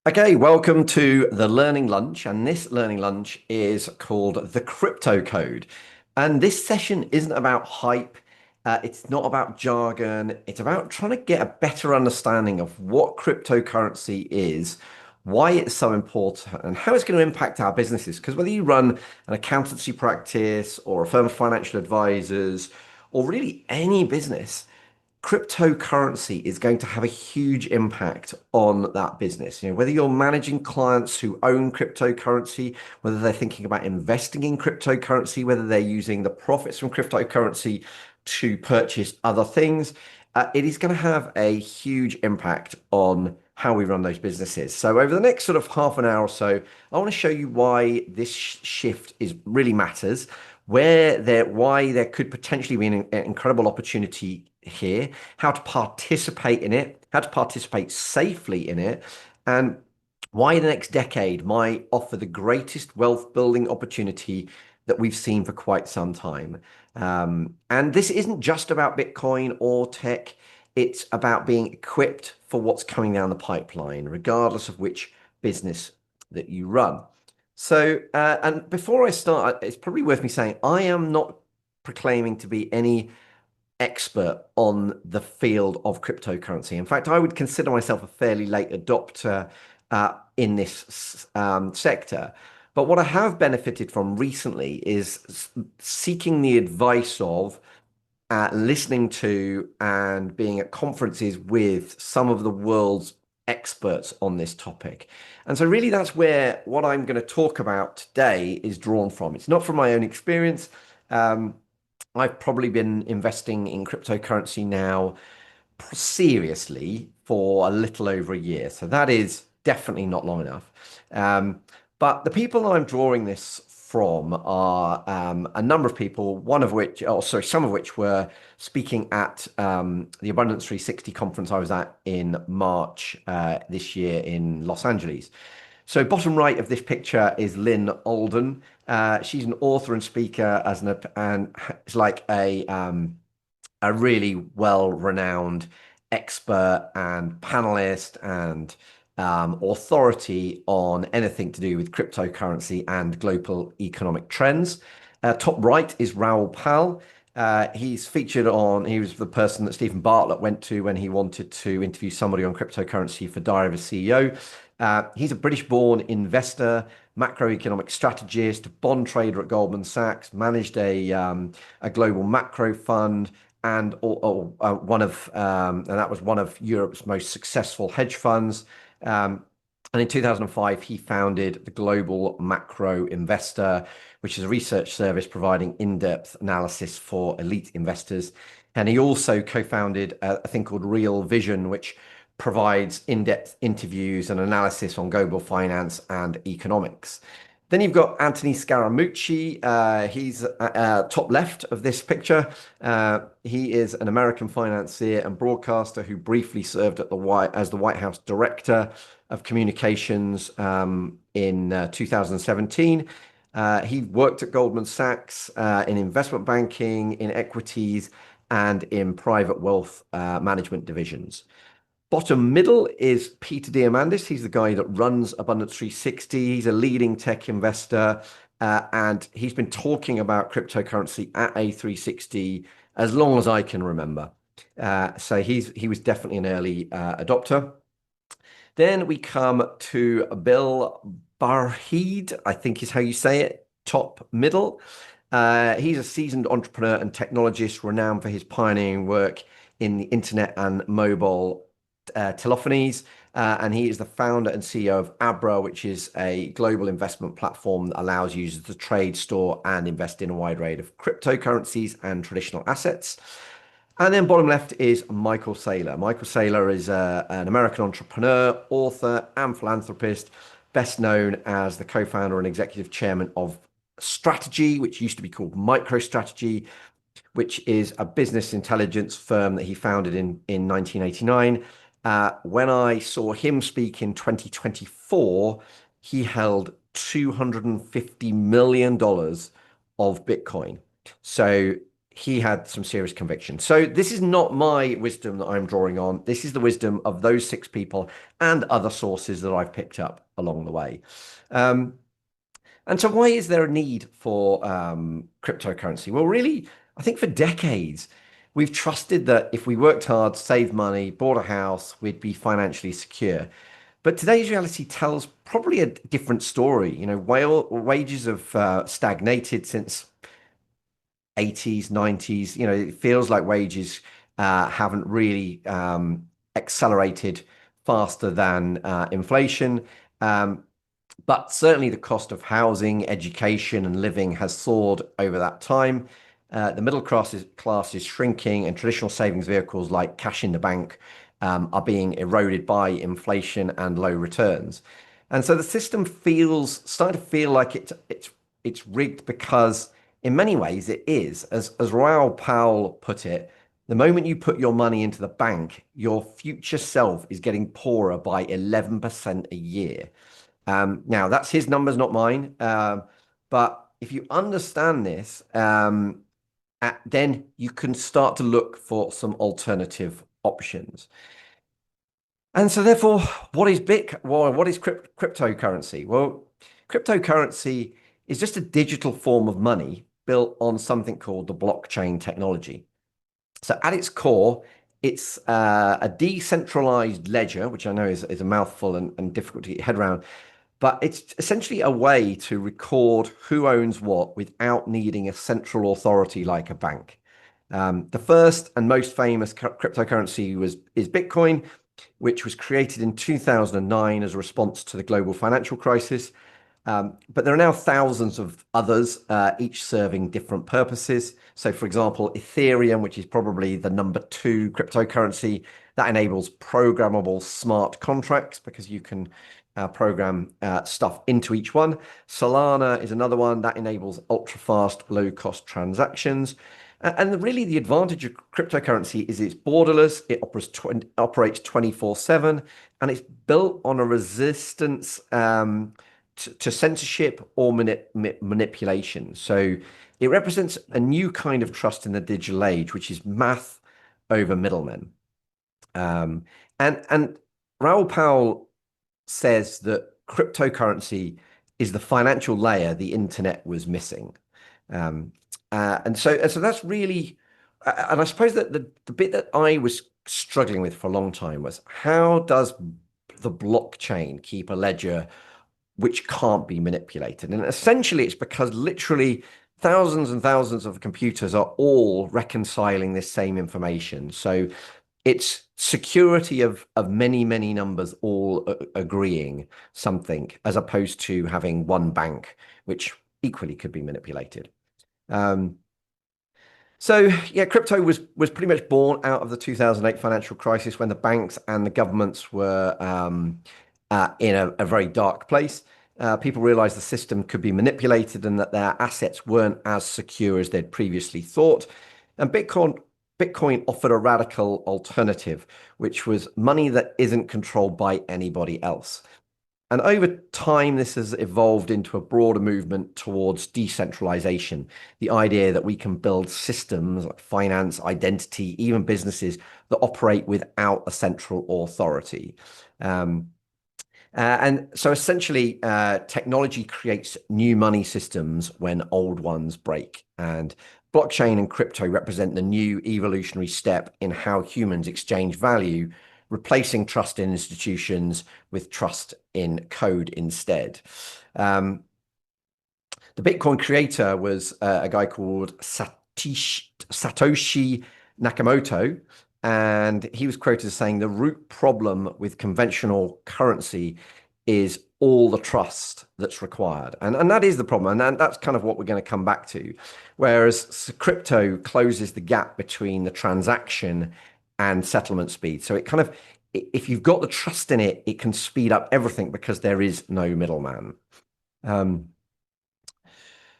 Okay, welcome to the Learning Lunch, and this Learning Lunch is called the Crypto Code. And this session isn't about hype, it's not about jargon, it's about trying to get a better understanding of what cryptocurrency is, why it's so important, and how it's going to impact our businesses. Because whether you run an accountancy practice or a firm of financial advisors, or really any business, cryptocurrency is going to have a huge impact on that business. Whether you're managing clients who own cryptocurrency, whether they're thinking about investing in cryptocurrency, whether they're using the profits from cryptocurrency to purchase other things, it is going to have a huge impact on how we run those businesses. So over the next sort of half an hour or so, I want to show you why this shift is really matters, why there could potentially be an incredible opportunity here, how to participate in it, how to participate safely in it, and why the next decade might offer the greatest wealth building opportunity that we've seen for quite some time. And this isn't just about Bitcoin or tech, it's about being equipped for what's coming down the pipeline, regardless of which business that you run. So, and before I start, it's probably worth me saying I am not proclaiming to be any expert on the field of cryptocurrency. In fact, I would consider myself a fairly late adopter in this sector. But what I have benefited from recently is seeking the advice of, listening to, and being at conferences with some of the world's experts on this topic. And so, really, that's where what I'm going to talk about today is drawn from. It's not from my own experience. I've probably been investing in cryptocurrency now seriously for a little over a year. So that is definitely not long enough. But the people I'm drawing this from are a number of people, some of which were speaking at the Abundance 360 conference I was at in March this year in Los Angeles. So bottom right of this picture is Lynn Alden. She's an author and speaker and it's like a really well-renowned expert and panelist and authority on anything to do with cryptocurrency and global economic trends. Top right is Raoul Pal. He was the person that Stephen Bartlett went to when he wanted to interview somebody on cryptocurrency for Diary of a CEO. He's a British-born investor, macroeconomic strategist, bond trader at Goldman Sachs, managed a global macro fund, and that was one of Europe's most successful hedge funds. And in 2005, he founded the Global Macro Investor, which is a research service providing in-depth analysis for elite investors. And he also co-founded a thing called Real Vision, which provides in-depth interviews and analysis on global finance and economics. Then you've got Anthony Scaramucci. He's top left of this picture. He is an American financier and broadcaster who briefly served as the White House Director of Communications in 2017. He worked at Goldman Sachs in investment banking, in equities, and in private wealth management divisions. Bottom middle is Peter Diamandis. He's the guy that runs Abundance 360. He's a leading tech investor, and he's been talking about cryptocurrency at A360 as long as I can remember. So he was definitely an early adopter. Then we come to Bill Barheed, I think is how you say it, top middle. He's a seasoned entrepreneur and technologist renowned for his pioneering work in the internet and mobile telephonies, and he is the founder and CEO of Abra, which is a global investment platform that allows users to trade, store, and invest in a wide range of cryptocurrencies and traditional assets. And then bottom left is Michael Saylor. Michael Saylor is an American entrepreneur, author, and philanthropist, best known as the co-founder and executive chairman of Strategy, which used to be called MicroStrategy, which is a business intelligence firm that he founded in 1989. When I saw him speak in 2024, he held $250 million of Bitcoin. So he had some serious conviction. So this is not my wisdom that I'm drawing on. This is the wisdom of those six people and other sources that I've picked up along the way. Um, and so why is there a need for cryptocurrency? Well, really, I think for decades, we've trusted that if we worked hard, saved money, bought a house, we'd be financially secure. But today's reality tells probably a different story. Wages have stagnated since 80s, 90s. It feels like wages haven't really accelerated faster than inflation. Um, but certainly the cost of housing, education, and living has soared over that time. The middle class is shrinking, and traditional savings vehicles like cash in the bank are being eroded by inflation and low returns. And so the system feels starting to feel like it's rigged because in many ways it is. As Raoul Powell put it, the moment you put your money into the bank, your future self is getting poorer by 11% a year. Now, that's his numbers, not mine. But if you understand this, then you can start to look for some alternative options. And so, therefore, what is cryptocurrency? Well, cryptocurrency is just a digital form of money built on something called the blockchain technology. So, at its core, it's a decentralized ledger, which I know is a mouthful and difficult to get your head around. But it's essentially a way to record who owns what without needing a central authority like a bank. The first and most famous cryptocurrency is Bitcoin, which was created in 2009 as a response to the global financial crisis. But there are now thousands of others, each serving different purposes. So, for example, Ethereum, which is probably the number two cryptocurrency, that enables programmable smart contracts because you can program stuff into each one. Solana is another one that enables ultra-fast, low-cost transactions. And really, the advantage of cryptocurrency is it's borderless, it operates 24/7, and it's built on a resistance to censorship or manipulation. So it represents a new kind of trust in the digital age, which is math over middlemen. And Raoul Powell says that cryptocurrency is the financial layer the internet was missing. And so that's really, and I suppose that the bit that I was struggling with for a long time was how does the blockchain keep a ledger which can't be manipulated? And essentially, it's because literally thousands and thousands of computers are all reconciling this same information. So it's security of many, many numbers all agreeing something, as opposed to having one bank, which equally could be manipulated. Um, so yeah, crypto was pretty much born out of the 2008 financial crisis when the banks and the governments were in a very dark place. People realized the system could be manipulated and that their assets weren't as secure as they'd previously thought. And Bitcoin offered a radical alternative, which was money that isn't controlled by anybody else. And over time, this has evolved into a broader movement towards decentralization. The idea that we can build systems like finance, identity, even businesses that operate without a central authority. And so essentially, technology creates new money systems when old ones break. And blockchain and crypto represent the new evolutionary step in how humans exchange value, replacing trust in institutions with trust in code instead. The Bitcoin creator was a guy called Satoshi Nakamoto, and he was quoted as saying the root problem with conventional currency is all the trust that's required. And that is the problem. And that's kind of what we're going to come back to. Whereas crypto closes the gap between the transaction and settlement speed. So it kind of, if you've got the trust in it, it can speed up everything because there is no middleman.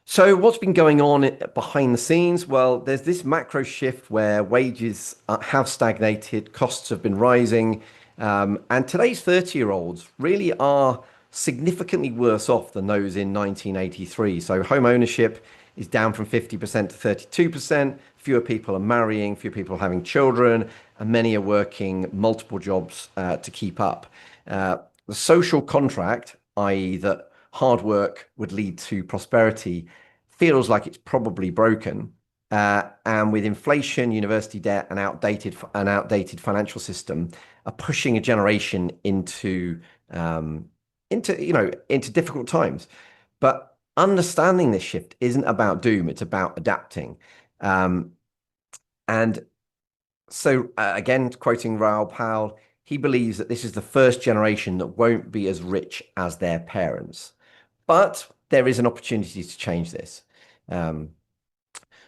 So what's been going on behind the scenes? Well, there's this macro shift where wages have stagnated, costs have been rising, and today's 30-year-olds really are significantly worse off than those in 1983. So home ownership is down from 50% to 32%. Fewer people are marrying, fewer people are having children, and many are working multiple jobs to keep up. The social contract, i.e., that hard work would lead to prosperity, feels like it's probably broken. And with inflation, university debt, and outdated financial system, are pushing a generation into difficult times. But understanding this shift isn't about doom; it's about adapting. Um, and so, again, quoting Raoul Pal, he believes that this is the first generation that won't be as rich as their parents, but there is an opportunity to change this. Um,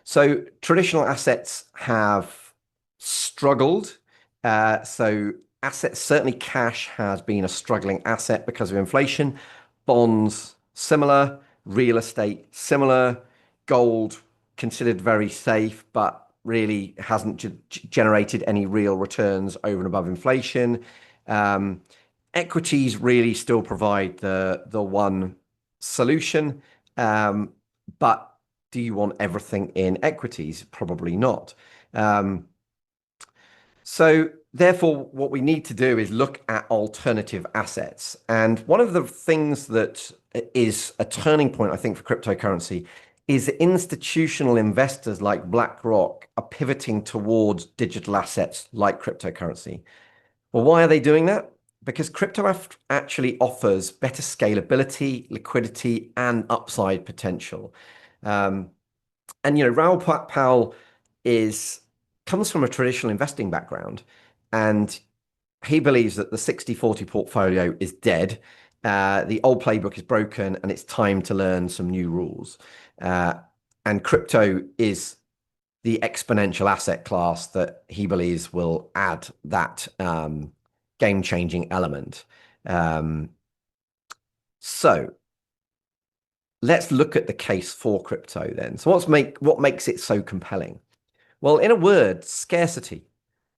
so traditional assets have struggled. So assets, certainly cash has been a struggling asset because of inflation. Bonds, similar. Real estate, similar. Gold, considered very safe, but really hasn't generated any real returns over and above inflation. Um, Equities really still provide the one solution, but do you want everything in equities? Probably not. Um, so therefore, what we need to do is look at alternative assets. And one of the things that is a turning point, I think, for cryptocurrency is that institutional investors like BlackRock are pivoting towards digital assets like cryptocurrency. Well, why are they doing that? Because crypto actually offers better scalability, liquidity, and upside potential. Um, and Raoul Pal is comes from a traditional investing background, and he believes that the 60-40 portfolio is dead. The old playbook is broken, and it's time to learn some new rules. Uh, and crypto is the exponential asset class that he believes will add that game-changing element. Um, so let's look at the case for crypto then. So what makes it so compelling? Well, in a word, scarcity.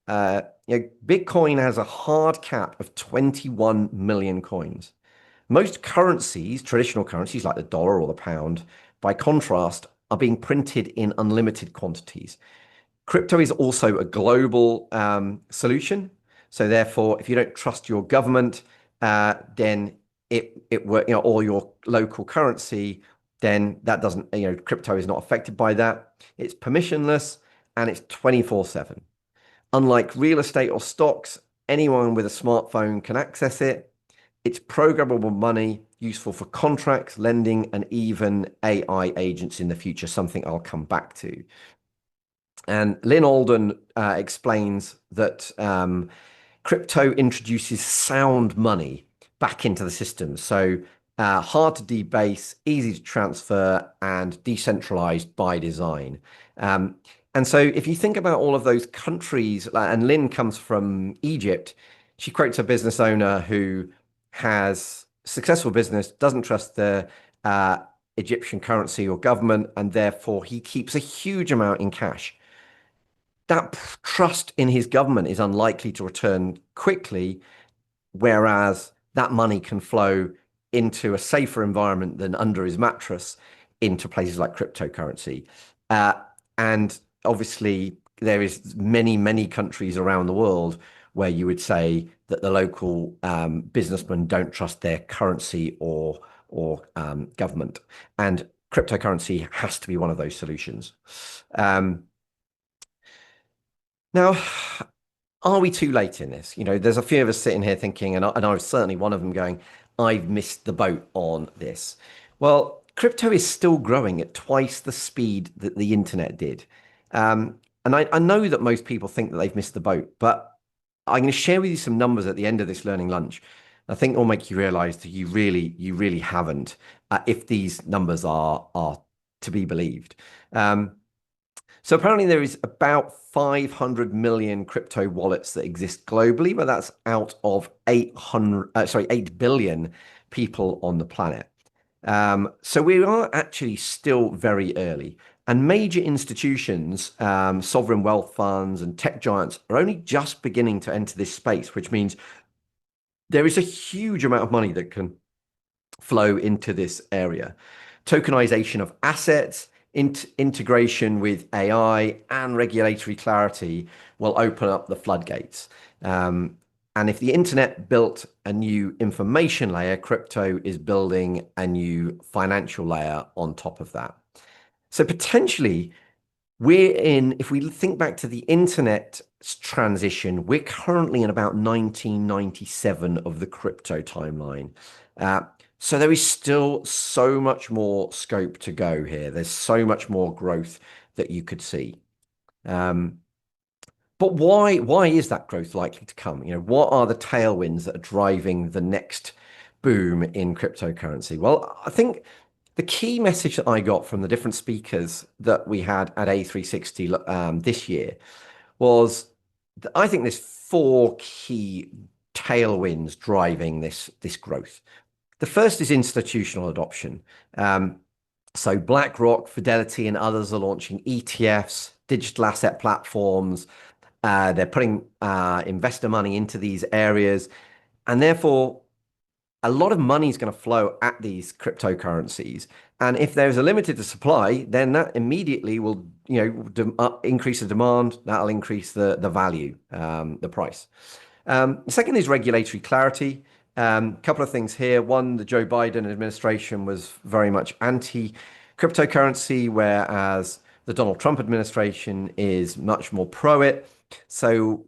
Bitcoin has a hard cap of 21 million coins. Most currencies, traditional currencies like the dollar or the pound, by contrast, are being printed in unlimited quantities. Crypto is also a global solution. So therefore, if you don't trust your government, then or your local currency, then that doesn't, crypto is not affected by that. It's permissionless and it's 24/7. Unlike real estate or stocks, anyone with a smartphone can access it. It's programmable money, useful for contracts, lending, and even AI agents in the future, something I'll come back to. And Lynn Alden explains that crypto introduces sound money back into the system. So hard to debase, easy to transfer, and decentralized by design. And so if you think about all of those countries, and Lynn comes from Egypt, she quotes a business owner who has successful business, doesn't trust the Egyptian currency or government, and therefore he keeps a huge amount in cash. That trust in his government is unlikely to return quickly, whereas that money can flow into a safer environment than under his mattress into places like cryptocurrency. Uh, and obviously, there is many countries around the world where you would say that the local businessmen don't trust their currency or government, and cryptocurrency has to be one of those solutions. Now, are we too late in this? There's a few of us sitting here thinking, and I was certainly one of them going, I've missed the boat on this. Well, crypto is still growing at twice the speed that the internet did. And I know that most people think that they've missed the boat, but I'm going to share with you some numbers at the end of this learning lunch. I think will make you realize that you really haven't, if these numbers are to be believed. So apparently there is about 500 million crypto wallets that exist globally, but that's out of 8 billion people on the planet. So we are actually still very early. And major institutions, sovereign wealth funds and tech giants are only just beginning to enter this space, which means there is a huge amount of money that can flow into this area. Tokenization of assets integration with AI and regulatory clarity will open up the floodgates. And if the internet built a new information layer, crypto is building a new financial layer on top of that. So potentially, if we think back to the internet transition, we're currently in about 1997 of the crypto timeline. Uh, so there is still so much more scope to go here. There's so much more growth that you could see. Um, but why is that growth likely to come? What are the tailwinds that are driving the next boom in cryptocurrency? Well, I think the key message that I got from the different speakers that we had at A360 this year was that I think there's four key tailwinds driving this growth. The first is institutional adoption. So BlackRock, Fidelity, and others are launching ETFs, digital asset platforms. They're putting investor money into these areas, and therefore a lot of money is going to flow at these cryptocurrencies. And if there's a limited supply, then that immediately will, increase the demand. That'll increase the value, the price. The second is regulatory clarity. A couple of things here. One, the Joe Biden administration was very much anti-cryptocurrency, whereas the Donald Trump administration is much more pro it. So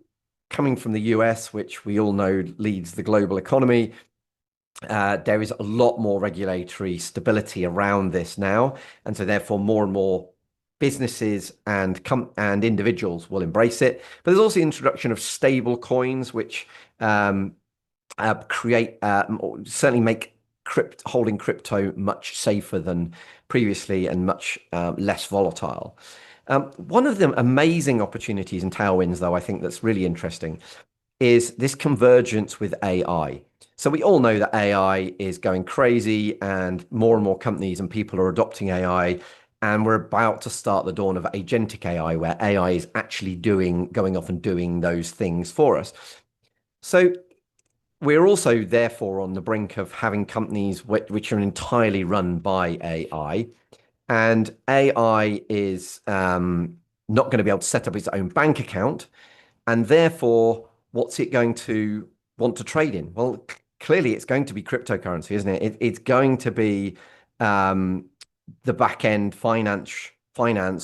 coming from the US, which we all know leads the global economy, there is a lot more regulatory stability around this now. And so therefore more and more businesses and individuals will embrace it. But there's also the introduction of stable coins, which create certainly make holding crypto much safer than previously and much less volatile. One of the amazing opportunities and tailwinds, though, I think that's really interesting is this convergence with AI. So we all know that AI is going crazy and more companies and people are adopting AI. And we're about to start the dawn of agentic AI, where AI is actually going off and doing those things for us. So we're also therefore on the brink of having companies which are entirely run by AI. And AI is not going to be able to set up its own bank account. And therefore, what's it going to want to trade in? Well, clearly it's going to be cryptocurrency, isn't it? It's going to be the back end finance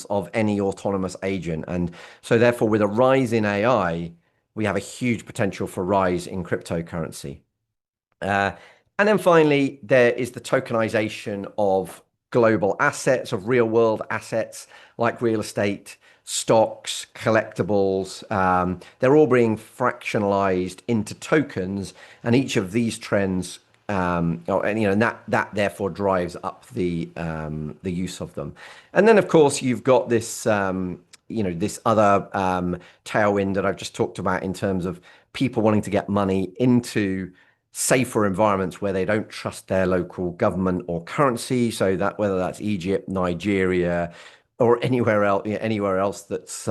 of any autonomous agent. And so therefore, with a rise in AI, we have a huge potential for rise in cryptocurrency. Uh, and then finally, there is the tokenization of global assets, of real world assets like real estate, stocks, collectibles. They're all being fractionalized into tokens, and each of these trends, and that therefore drives up the use of them. And then, of course, you've got this. This other tailwind that I've just talked about in terms of people wanting to get money into safer environments where they don't trust their local government or currency. So that whether that's Egypt, Nigeria, or anywhere else that's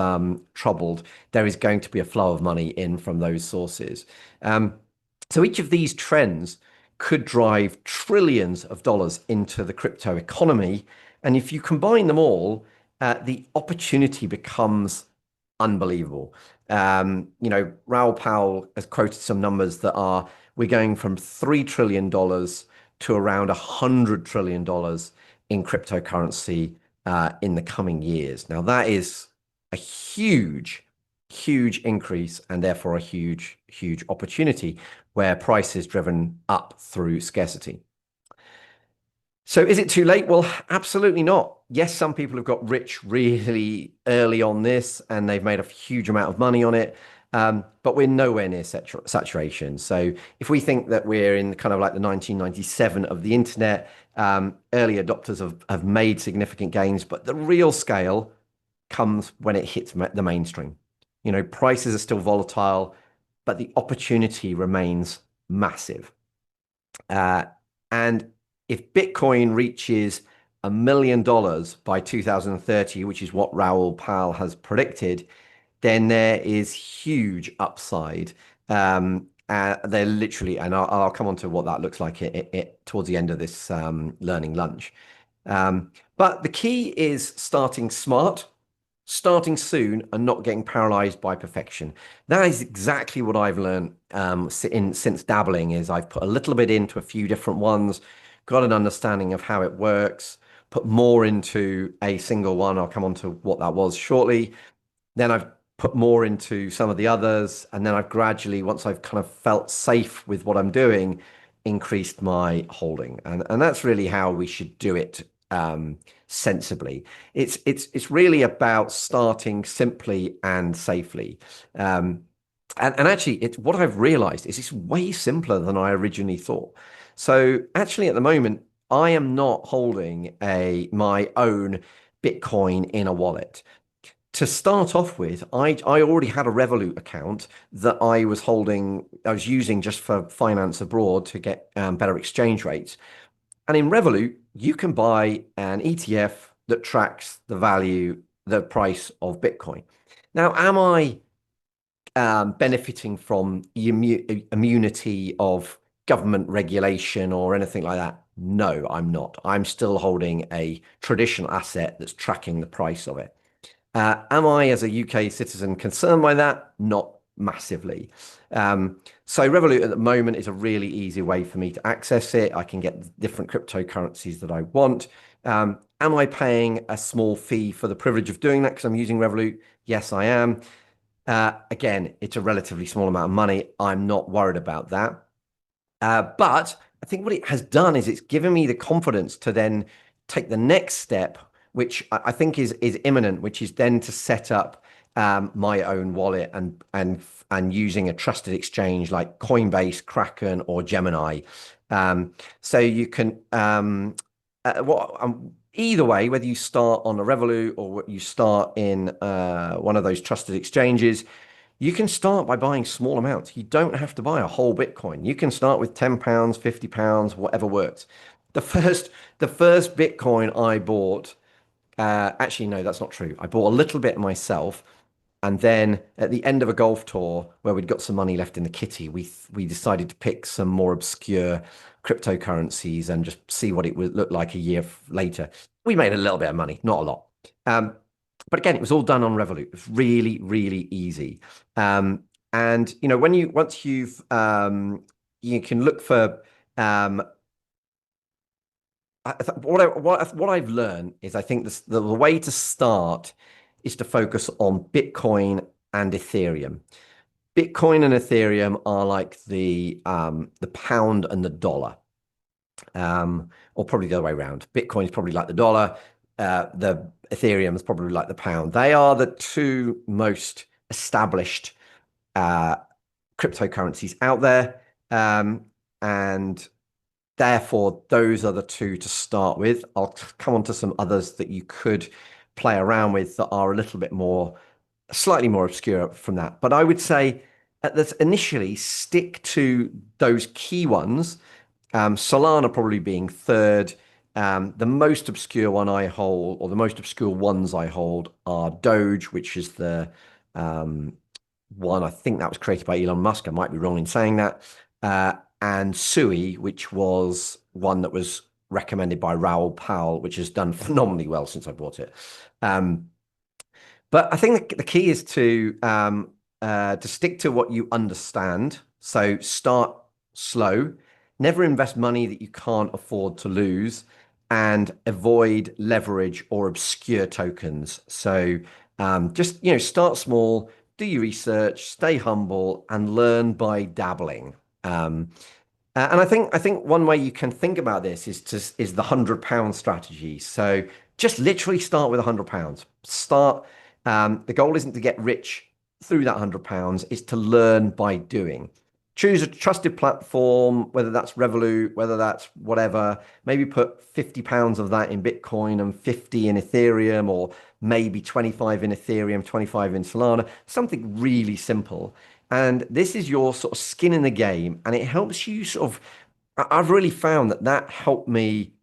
troubled, there is going to be a flow of money in from those sources. So each of these trends could drive trillions of dollars into the crypto economy. And if you combine them all, the opportunity becomes unbelievable. Raoul Powell has quoted some numbers that are we're going from $3 trillion to around $100 trillion in cryptocurrency in the coming years. Now, that is a huge, huge increase and therefore a huge, huge opportunity where price is driven up through scarcity. So is it too late? Well, absolutely not. Yes, some people have got rich really early on this and they've made a huge amount of money on it. But we're nowhere near saturation. So if we think that we're in kind of like the 1997 of the internet, early adopters have made significant gains, but the real scale comes when it hits the mainstream. Prices are still volatile, but the opportunity remains massive. And if Bitcoin reaches $1 million by 2030, which is what Raoul Pal has predicted, then there is huge upside. They're literally, and I'll come on to what that looks like towards the end of this learning lunch. But the key is starting smart, starting soon, and not getting paralyzed by perfection. That is exactly what I've learned since dabbling. Is I've put a little bit into a few different ones, got an understanding of how it works, put more into a single one. I'll come on to what that was shortly. Then I've put more into some of the others, and then I've gradually, once I've kind of felt safe with what I'm doing, increased my holding, and that's really how we should do it sensibly. It's really about starting simply and safely. Um, and actually, it's what I've realized is it's way simpler than I originally thought. So actually, at the moment, I am not holding a my own Bitcoin in a wallet. To start off with, I already had a Revolut account that I was using just for finance abroad to get better exchange rates. And in Revolut, you can buy an ETF that tracks the price of Bitcoin. Now, am I benefiting from the immunity of government regulation or anything like that? No, I'm not. I'm still holding a traditional asset that's tracking the price of it. Am I, as a UK citizen, concerned by that? Not massively. So Revolut at the moment is a really easy way for me to access it. I can get different cryptocurrencies that I want. Am I paying a small fee for the privilege of doing that because I'm using Revolut? Yes, I am. Again, it's a relatively small amount of money. I'm not worried about that. But I think what it has done is it's given me the confidence to then take the next step, which I think is imminent, which is then to set up my own wallet and using a trusted exchange like Coinbase, Kraken, or Gemini. So you can either way, whether you start on a Revolut or you start in one of those trusted exchanges. You can start by buying small amounts. You don't have to buy a whole Bitcoin. You can start with £10, £50, whatever works. The first the first Bitcoin I bought, actually no, that's not true. I bought a little bit myself, and then at the end of a golf tour where we'd got some money left in the kitty, we decided to pick some more obscure cryptocurrencies and just see what it would look like a year later. We made a little bit of money, not a lot. Um, but again, it was all done on Revolut. It was really, really easy. And when you once you've you can look for what I've learned is I think the way to start is to focus on Bitcoin and Ethereum. Bitcoin and Ethereum are like the pound and the dollar, or probably the other way around. Bitcoin is probably like the dollar. The Ethereum is probably like the pound. They are the two most established uh, cryptocurrencies out there, and therefore those are the two to start with. I'll come on to some others that you could play around with that are a little bit more, slightly more obscure from that. But I would say at this initially stick to those key ones. Solana probably being third. The most obscure one I hold, or the most obscure ones I hold, are Doge, which is the um, one I think that was created by Elon Musk. I might be wrong in saying that. And Sui, which was one that was recommended by Raoul Powell, which has done phenomenally well since I bought it. Um, but I think the key is to stick to what you understand. So start slow, never invest money that you can't afford to lose, and avoid leverage or obscure tokens. So just start small, do your research, stay humble, and learn by dabbling. And I think one way you can think about this is the £100 strategy. So just literally start with £100. Start. The goal isn't to get rich through that £100. It's to learn by doing. Choose a trusted platform, whether that's Revolut, whether that's whatever. Maybe put £50 of that in Bitcoin and 50 in Ethereum, or maybe 25 in Ethereum, 25 in Solana. Something really simple. And this is your sort of skin in the game, and it helps you sort of. I've really found that helped me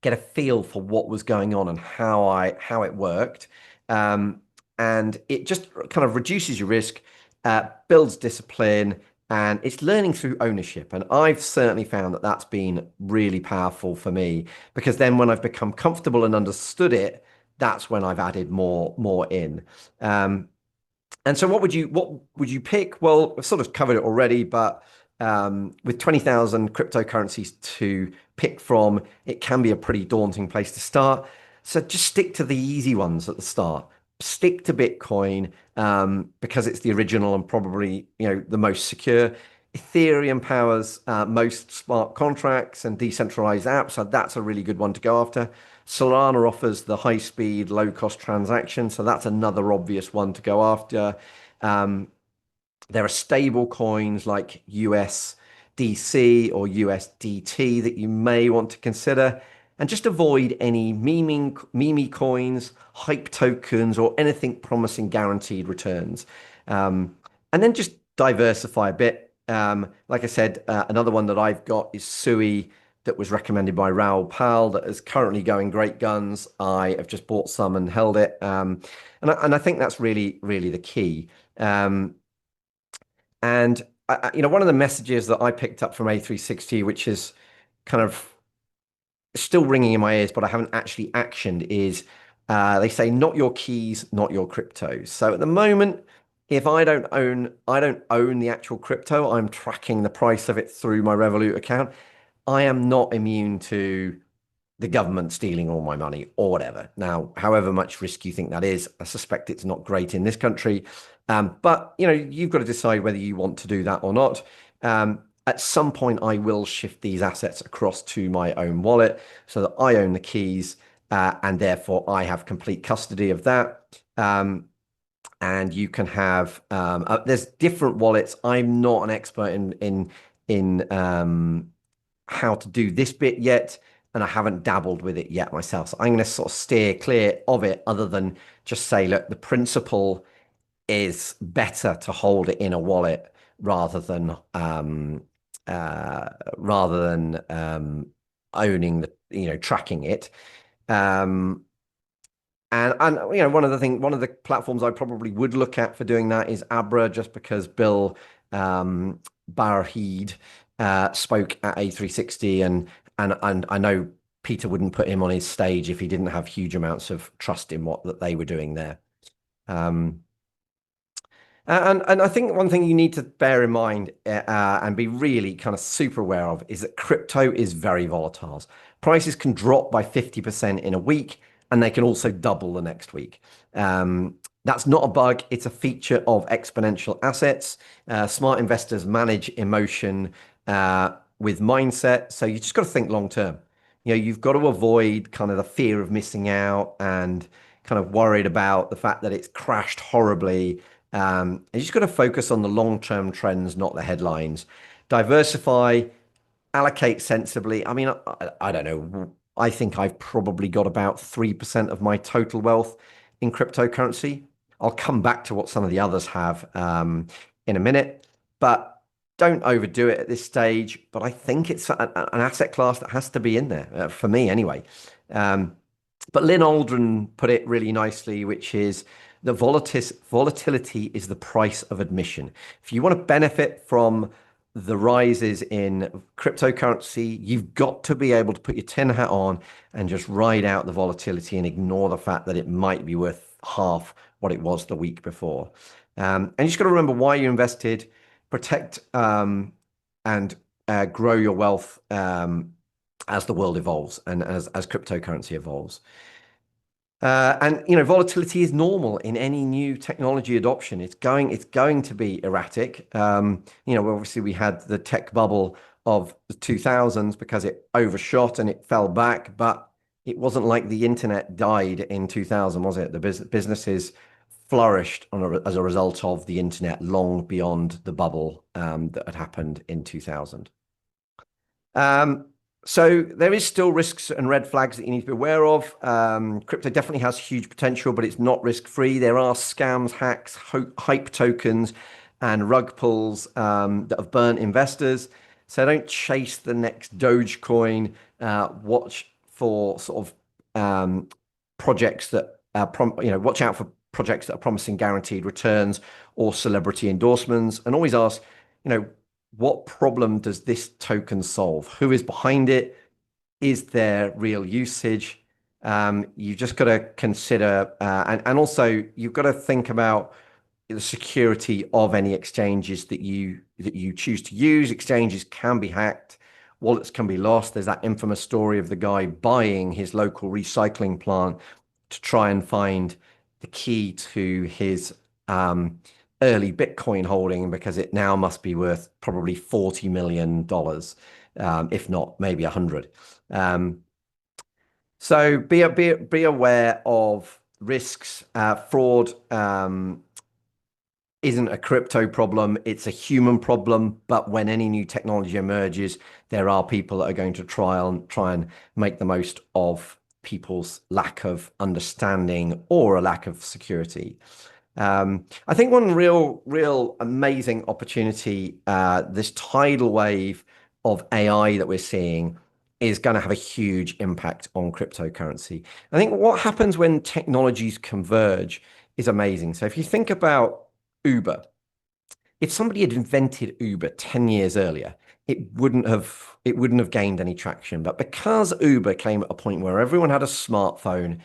get a feel for what was going on and how it worked. Um, and it just kind of reduces your risk, builds discipline, And it's learning through ownership. And I've certainly found that that's been really powerful for me because then when I've become comfortable and understood it, that's when I've added more in. Um, and so what would you pick? Well, I've sort of covered it already, but with 20,000 cryptocurrencies to pick from, it can be a pretty daunting place to start. So just stick to the easy ones at the start. Stick to Bitcoin because it's the original and probably the most secure. Ethereum powers most smart contracts and decentralized apps, so that's a really good one to go after. Solana offers the high speed, low cost transaction, so that's another obvious one to go after. Um, there are stable coins like USDC or USDT that you may want to consider. And just avoid any meme coins, hype tokens, or anything promising guaranteed returns. Um, and then just diversify a bit. Like I said, another one that I've got is Sui that was recommended by Raoul Pal that is currently going great guns. I have just bought some and held it. And I think that's really, really the key. Um, and one of the messages that I picked up from A360, which is kind of still ringing in my ears, but I haven't actually actioned, is they say not your keys, not your cryptos. So at the moment, if I don't own the actual crypto, I'm tracking the price of it through my Revolut account. I am not immune to the government stealing all my money or whatever. Now, however much risk you think that is, I suspect it's not great in this country. But you've got to decide whether you want to do that or not. At some point, I will shift these assets across to my own wallet so that I own the keys, and therefore I have complete custody of that. And you can have there's different wallets. I'm not an expert in how to do this bit yet, and I haven't dabbled with it yet myself. So I'm going to sort of steer clear of it, other than just say, look, the principle is better to hold it in a wallet rather than uh, rather than owning tracking it. Um, and one of the platforms I probably would look at for doing that is Abra, just because Bill Barheed spoke at A360, and I know Peter wouldn't put him on his stage if he didn't have huge amounts of trust in what that they were doing there. Um, and I think one thing you need to bear in mind and be really kind of super aware of is that crypto is very volatile. Prices can drop by 50% in a week, and they can also double the next week. That's not a bug, it's a feature of exponential assets. Smart investors manage emotion with mindset. So you just got to think long term. You've got to avoid kind of the fear of missing out and kind of worried about the fact that it's crashed horribly. You just got to focus on the long-term trends, not the headlines. Diversify, allocate sensibly. I mean, I don't know. I think I've probably got about 3% of my total wealth in cryptocurrency. I'll come back to what some of the others have in a minute, but don't overdo it at this stage. But I think it's an asset class that has to be in there for me anyway. Um, but Lynn Aldrin put it really nicely, which is the volatility is the price of admission. If you want to benefit from the rises in cryptocurrency, you've got to be able to put your tin hat on and just ride out the volatility and ignore the fact that it might be worth half what it was the week before. And you just got to remember why you invested, protect and grow your wealth as the world evolves and as cryptocurrency evolves. And volatility is normal in any new technology adoption. It's going to be erratic. Obviously we had the tech bubble of the 2000s because it overshot and it fell back, but it wasn't like the internet died in 2000, was it? The businesses flourished as a result of the internet long beyond the bubble that had happened in 2000. Um, so there is still risks and red flags that you need to be aware of. Crypto definitely has huge potential, but it's not risk-free. There are scams, hacks, hype tokens, and rug pulls that have burnt investors. So don't chase the next Dogecoin. Watch for sort of projects that watch out for projects that are promising guaranteed returns or celebrity endorsements, and always ask, what problem does this token solve? Who is behind it? Is there real usage? You've just got to consider, and also you've got to think about the security of any exchanges that you choose to use. Exchanges can be hacked, wallets can be lost. There's that infamous story of the guy buying his local recycling plant to try and find the key to his early Bitcoin holding because it now must be worth probably $40 million, if not maybe 100. So be aware of risks. Fraud isn't a crypto problem, it's a human problem. But when any new technology emerges, there are people that are going to try and make the most of people's lack of understanding or a lack of security. I think one real amazing opportunity, this tidal wave of AI that we're seeing is going to have a huge impact on cryptocurrency. I think what happens when technologies converge is amazing. So if you think about Uber, if somebody had invented Uber 10 years earlier, it wouldn't have gained any traction. But because Uber came at a point where everyone had a smartphone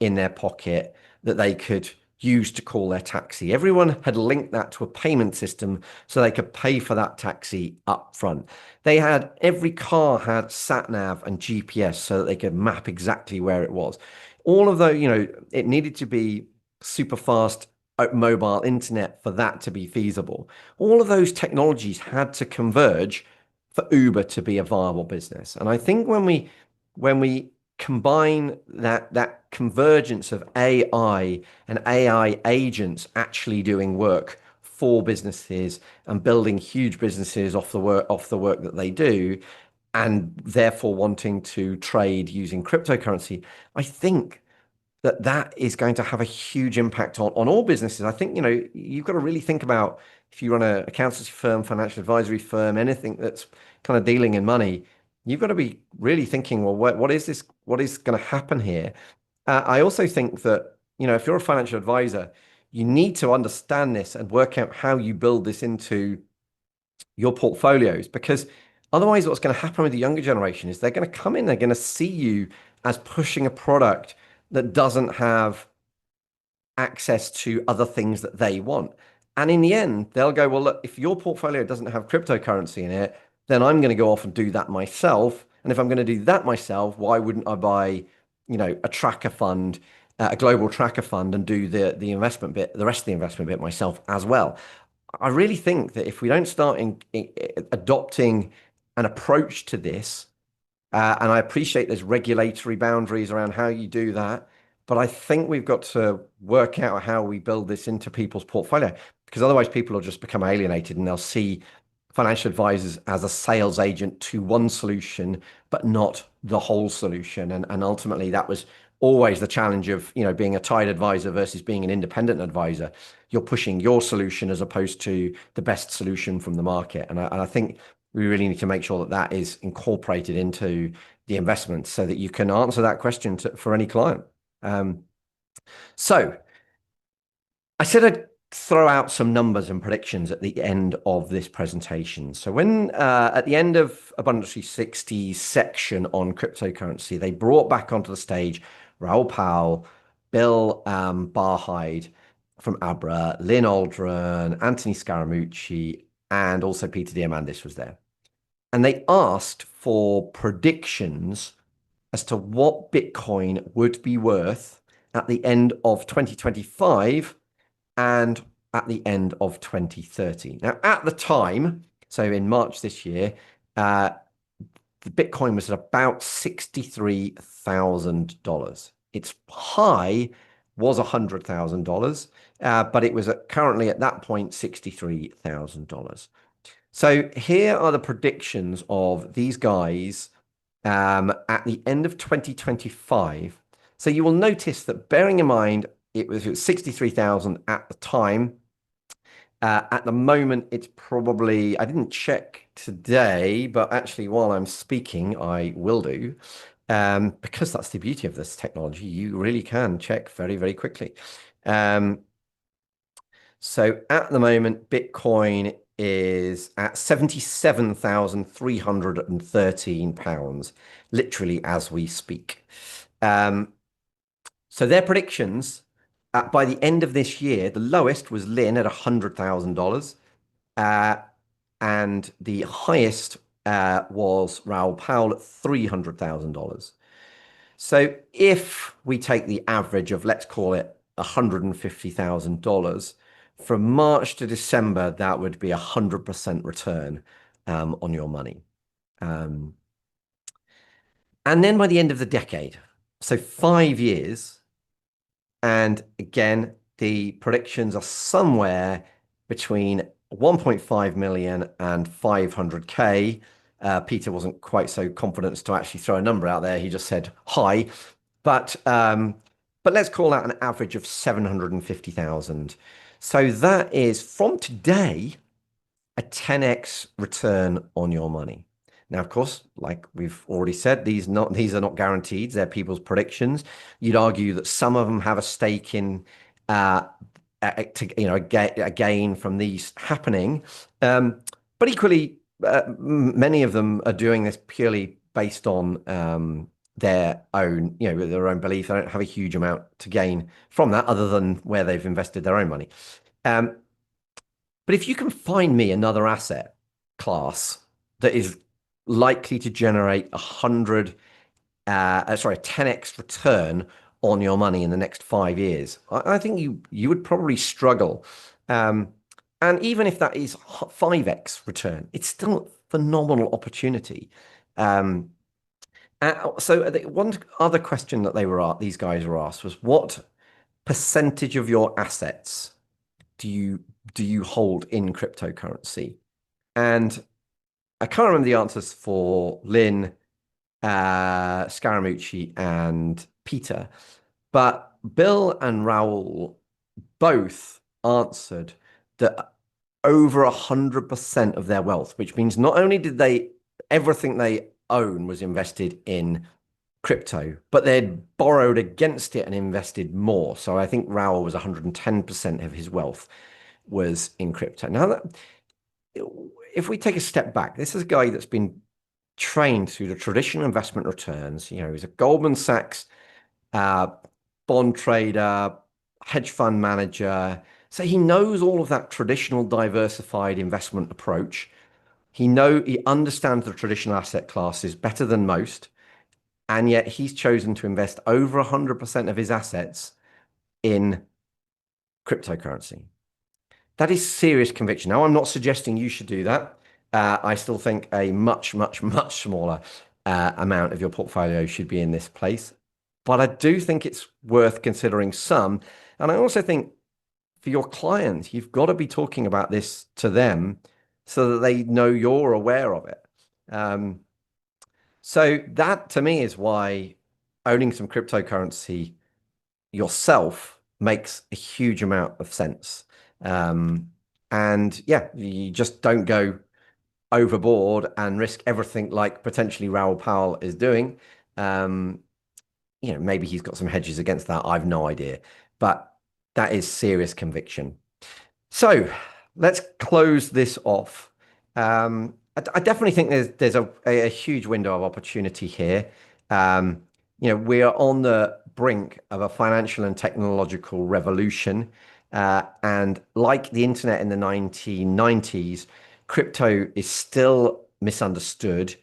in their pocket that they could use to call their taxi, everyone had linked that to a payment system so they could pay for that taxi up front. Every car had sat nav and GPS so that they could map exactly where it was. All of those, it needed to be super fast mobile internet for that to be feasible. All of those technologies had to converge for Uber to be a viable business. And I think when we combine that convergence of AI and AI agents actually doing work for businesses and building huge businesses off the work that they do, and therefore wanting to trade using cryptocurrency, I think that is going to have a huge impact on all businesses. I think, you've got to really think about if you run an accountancy firm, financial advisory firm, anything that's kind of dealing in money, you've got to be really thinking, well, what is this? What is going to happen here? I also think that, if you're a financial advisor, you need to understand this and work out how you build this into your portfolios, because otherwise what's going to happen with the younger generation is they're going to come in, they're going to see you as pushing a product that doesn't have access to other things that they want. And in the end, they'll go, well, look, if your portfolio doesn't have cryptocurrency in it, then I'm going to go off and do that myself. And if I'm going to do that myself, why wouldn't I buy, a tracker fund, a global tracker fund, and do the investment bit, the rest of the investment bit myself as well? I really think that if we don't start adopting an approach to this, and I appreciate there's regulatory boundaries around how you do that, but I think we've got to work out how we build this into people's portfolio, because otherwise people will just become alienated and they'll see financial advisors as a sales agent to one solution, but not the whole solution. And ultimately, that was always the challenge of being a tied advisor versus being an independent advisor. You're pushing your solution as opposed to the best solution from the market. And I think we really need to make sure that that is incorporated into the investment so that you can answer that question for any client. So I said I'd throw out some numbers and predictions at the end of this presentation. So when at the end of Abundance 360's section on cryptocurrency, they brought back onto the stage Raoul Powell, Bill Barhyde from Abra, Lynn Aldrin, Anthony Scaramucci, and also Peter Diamandis was there. And they asked for predictions as to what Bitcoin would be worth at the end of 2025 and at the end of 2030. Now, at the time, so in March this year, the Bitcoin was at about $63,000. Its high was $100,000, but it was currently at that point $63,000. So here are the predictions of these guys at the end of 2025. So you will notice that, bearing in mind it was 63,000 at the time. At the moment, it's probably, I didn't check today, but actually while I'm speaking, I will do. Because that's the beauty of this technology. You really can check very, very quickly. So at the moment, Bitcoin is at £77,313, literally as we speak. Um, so their predictions by the end of this year, the lowest was Lynn at $100,000, uh, and the highest was Raoul Powell at $300,000. So if we take the average of, let's call it $150,000, from March to December, that would be 100% return on your money. Um, and then by the end of the decade, so 5 years, and again, the predictions are somewhere between 1.5 million and 500K. Peter wasn't quite so confident to actually throw a number out there. He just said high, but let's call that an average of 750,000. So that is from today a 10x return on your money. Now, of course, like we've already said, these are not guaranteed. They're people's predictions. You'd argue that some of them have a stake in, a gain from these happening, but equally, many of them are doing this purely based on their own, their own belief. They don't have a huge amount to gain from that, other than where they've invested their own money. But if you can find me another asset class that is likely to generate a 10x return on your money in the next 5 years, I think you would probably struggle. And even if that is 5x return, it's still a phenomenal opportunity. So one other question that these guys were asked was, what percentage of your assets do you hold in cryptocurrency? And I can't remember the answers for Lynn, Scaramucci, and Peter, but Bill and Raoul both answered that over 100% of their wealth, which means not only did everything they own was invested in crypto, but they'd borrowed against it and invested more. So I think Raoul was 110% of his wealth was in crypto. Now, if we take a step back, this is a guy that's been trained through the traditional investment returns. He's a Goldman Sachs bond trader, hedge fund manager. So he knows all of that traditional diversified investment approach. He understands the traditional asset classes better than most, and yet he's chosen to invest over 100% of his assets in cryptocurrency. That is serious conviction. Now, I'm not suggesting you should do that. I still think a much, much, much smaller amount of your portfolio should be in this place. But I do think it's worth considering some. And I also think for your clients, you've got to be talking about this to them so that they know you're aware of it. So that to me is why owning some cryptocurrency yourself makes a huge amount of sense. And yeah, you just don't go overboard and risk everything like potentially Raoul Powell is doing. Maybe he's got some hedges against that. I've no idea, but that is serious conviction. So let's close this off. I definitely think there's a huge window of opportunity here. We are on the brink of a financial and technological revolution. And like the internet in the 1990s, crypto is still misunderstood,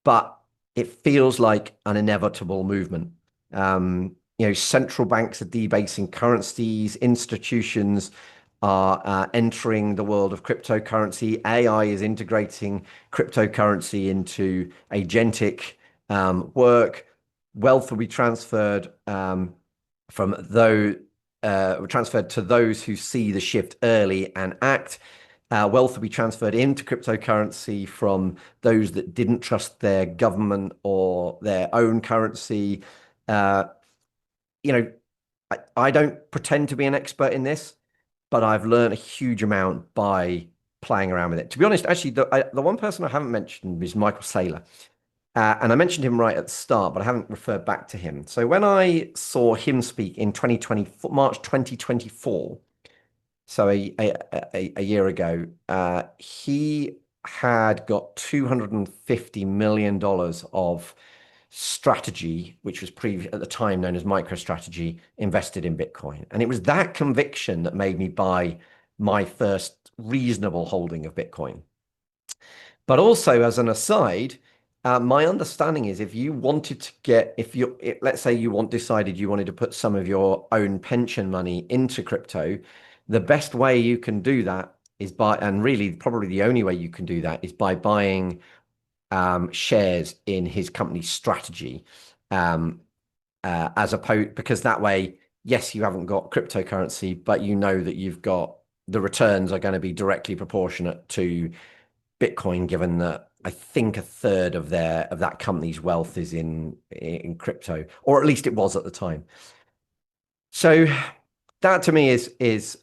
but it feels like an inevitable movement. Central banks are debasing currencies, institutions are entering the world of cryptocurrency. AI is integrating cryptocurrency into agentic work. Wealth will be transferred to those who see the shift early and act. Wealth will be transferred into cryptocurrency from those that didn't trust their government or their own currency. I don't pretend to be an expert in this, but I've learned a huge amount by playing around with it. To be honest, actually, the one person I haven't mentioned is Michael Saylor. And I mentioned him right at the start, but I haven't referred back to him. So when I saw him speak in March 2024, so a year ago, he had got $250 million of strategy, which was at the time known as MicroStrategy, invested in Bitcoin. And it was that conviction that made me buy my first reasonable holding of Bitcoin. But also, as an aside, my understanding is if you wanted to get, let's say decided you wanted to put some of your own pension money into crypto, the best way you can do that is by, and really probably the only way you can do that is by buying shares in his company's strategy, um, as opposed because that way, yes, you haven't got cryptocurrency, but you know that you've got the returns are going to be directly proportionate to Bitcoin, given that I think a third of that company's wealth is in crypto, or at least it was at the time. So that to me is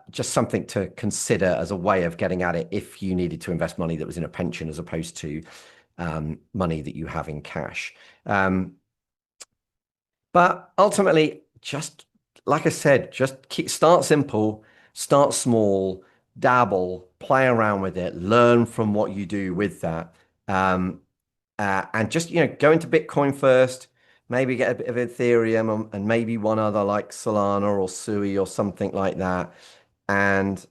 just something to consider as a way of getting at it if you needed to invest money that was in a pension as opposed to money that you have in cash. But ultimately, just like I said, start simple, start small, dabble, play around with it, learn from what you do with that. Um, and just, go into Bitcoin first, maybe get a bit of Ethereum and maybe one other like Solana or Sui or something like that. And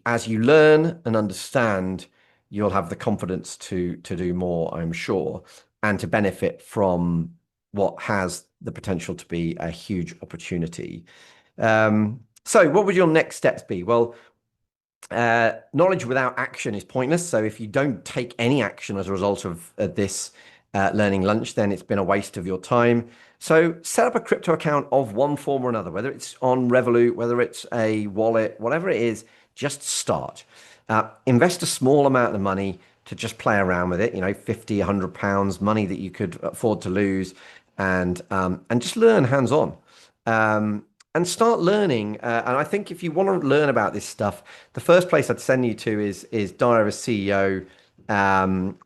as you learn and understand, you'll have the confidence to do more, I'm sure, and to benefit from what has the potential to be a huge opportunity. So what would your next steps be? Well, knowledge without action is pointless. So if you don't take any action as a result of this learning lunch, then it's been a waste of your time. So set up a crypto account of one form or another, whether it's on Revolut, whether it's a wallet, whatever it is, just start. Invest a small amount of money to just play around with it, 50, £100, money that you could afford to lose, and just learn hands-on. And start learning. And I think if you want to learn about this stuff, the first place I'd send you to is Diary of a CEO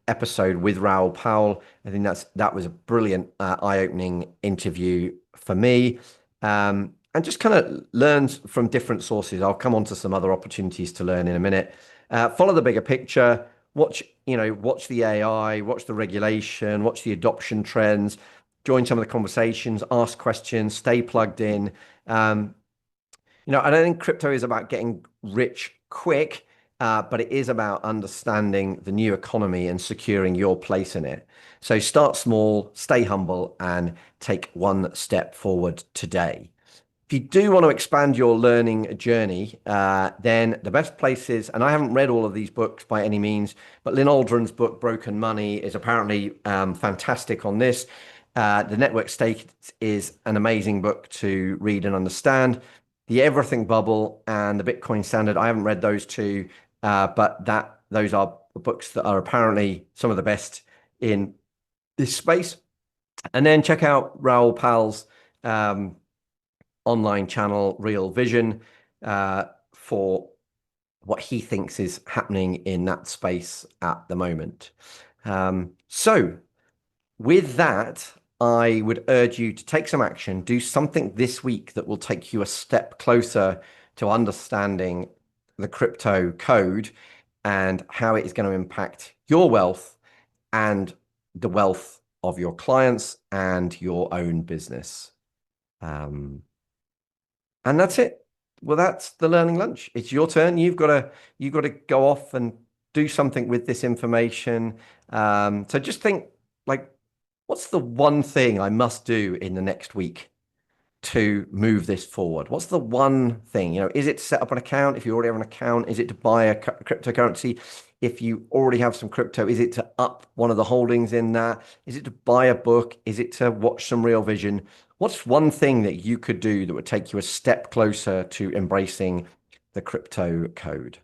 episode with Raoul Powell. I think that was a brilliant eye-opening interview for me. And just kind of learn from different sources. I'll come on to some other opportunities to learn in a minute. Follow the bigger picture. Watch the AI, watch the regulation, watch the adoption trends, join some of the conversations, ask questions, stay plugged in. I don't think crypto is about getting rich quick, but it is about understanding the new economy and securing your place in it. So start small, stay humble, and take one step forward today. If you do want to expand your learning journey, then the best places, and I haven't read all of these books by any means, but Lynn Aldrin's book, Broken Money, is apparently fantastic on this. The Network State is an amazing book to read and understand. The Everything Bubble and the Bitcoin Standard, I haven't read those two, but those are books that are apparently some of the best in this space. And then check out Raoul Pal's online channel, Real Vision, for what he thinks is happening in that space at the moment. So with that, I would urge you to take some action, do something this week that will take you a step closer to understanding the crypto code and how it is going to impact your wealth and the wealth of your clients and your own business. And that's it. Well, that's the learning lunch. It's your turn. You've got to go off and do something with this information. So just think like, what's the one thing I must do in the next week to move this forward? What's the one thing? Is it to set up an account if you already have an account? Is it to buy a cryptocurrency if you already have some crypto? Is it to up one of the holdings in that? Is it to buy a book? Is it to watch some Real Vision? What's one thing that you could do that would take you a step closer to embracing the crypto code?